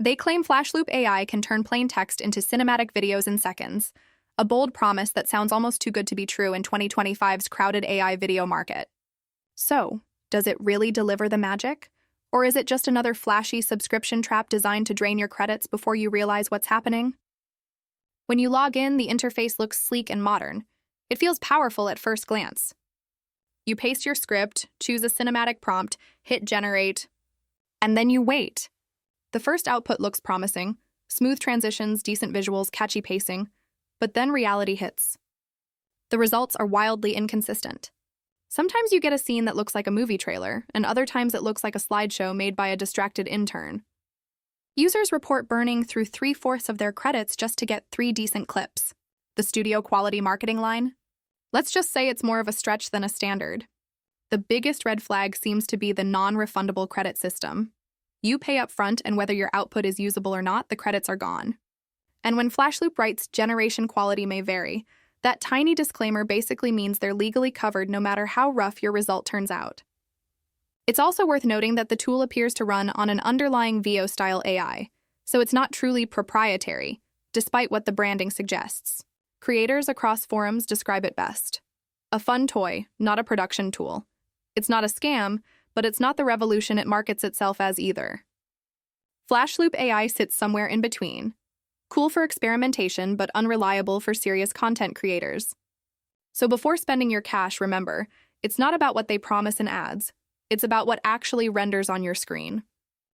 They claim Flashloop AI can turn plain text into cinematic videos in seconds, a bold promise that sounds almost too good to be true in 2025's crowded AI video market. So, does it really deliver the magic? Or is it just another flashy subscription trap designed to drain your credits before you realize what's happening? When you log in, the interface looks sleek and modern. It feels powerful at first glance. You paste your script, choose a cinematic prompt, hit generate, and then you wait. The first output looks promising, smooth transitions, decent visuals, catchy pacing, but then reality hits. The results are wildly inconsistent. Sometimes you get a scene that looks like a movie trailer, and other times it looks like a slideshow made by a distracted intern. Users report burning through 3/4 of their credits just to get 3 decent clips. The studio quality marketing line? Let's just say it's more of a stretch than a standard. The biggest red flag seems to be the non-refundable credit system. You pay up front, and whether your output is usable or not, the credits are gone. And when Flashloop writes generation quality may vary, that tiny disclaimer basically means they're legally covered no matter how rough your result turns out. It's also worth noting that the tool appears to run on an underlying VO-style AI, so it's not truly proprietary, despite what the branding suggests. Creators across forums describe it best. A fun toy, not a production tool. It's not a scam, but it's not the revolution it markets itself as either. Flashloop AI sits somewhere in between. Cool for experimentation, but unreliable for serious content creators. So before spending your cash, remember, it's not about what they promise in ads. It's about what actually renders on your screen.